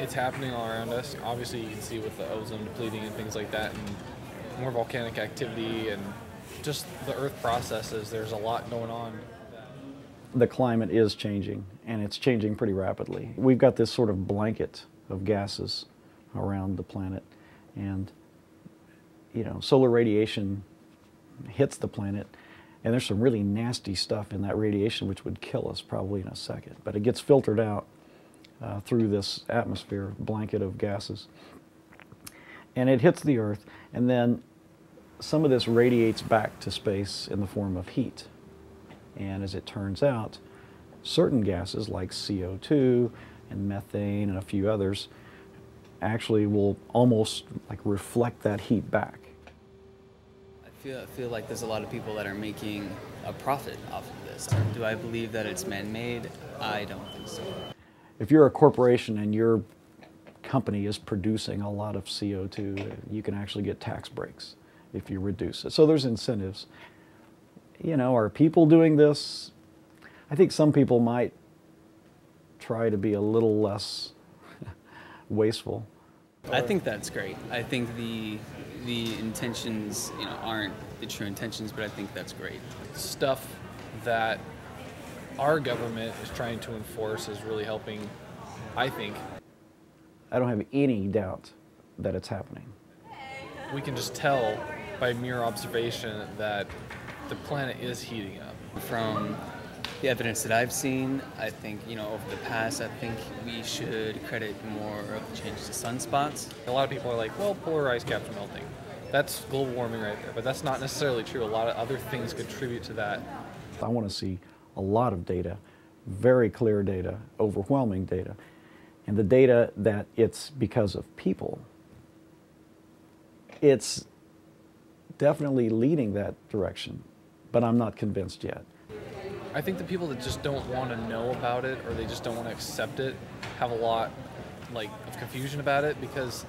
It's happening all around us. Obviously, you can see with the ozone depleting and things like that, and more volcanic activity and just the Earth processes. There's a lot going on. The climate is changing, and it's changing pretty rapidly. We've got this sort of blanket of gases around the planet, and solar radiation hits the planet, and there's some really nasty stuff in that radiation which would kill us probably in a second, but it gets filtered out through this atmosphere blanket of gases, and it hits the Earth, and then some of this radiates back to space in the form of heat. And as it turns out, certain gases like CO2 and methane and a few others actually will almost like reflect that heat back. I feel like there's a lot of people that are making a profit off of this. Do I believe that it's man-made? I don't think so. If you're a corporation and your company is producing a lot of CO2, you can actually get tax breaks if you reduce it. So there's incentives. Are people doing this? I think some people might try to be a little less wasteful. I think that's great. I think the intentions, aren't the true intentions, but I think that's great. Stuff that our government is trying to enforce is really helping, I think. I don't have any doubt that it's happening. We can just tell by mere observation that the planet is heating up. From the evidence that I've seen, I think, over the past, I think we should credit more of the changes to sunspots. A lot of people are like, well, polar ice caps are melting. That's global warming right there, but that's not necessarily true. A lot of other things contribute to that. I want to see a lot of data, very clear data, overwhelming data, and the data that it's because of people. It's definitely leading that direction, but I'm not convinced yet. I think the people that just don't want to know about it or they just don't want to accept it have a lot of confusion about it, because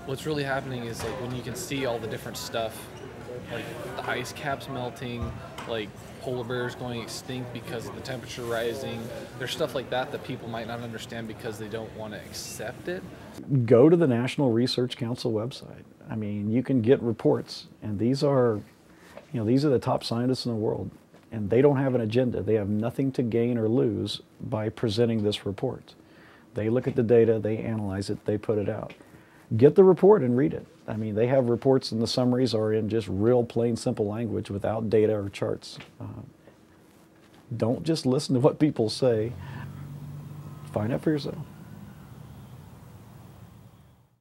what's really happening is when you can see all the different stuff, like the ice caps melting, like polar bears going extinct because of the temperature rising. There's stuff like that that people might not understand because they don't want to accept it. Go to the National Research Council website. I mean, you can get reports, and these are the top scientists in the world, and they don't have an agenda. They have nothing to gain or lose by presenting this report. They look at the data, they analyze it, they put it out. Get the report and read it. I mean, they have reports, and the summaries are in just real plain simple language without data or charts. Don't just listen to what people say. Find out for yourself.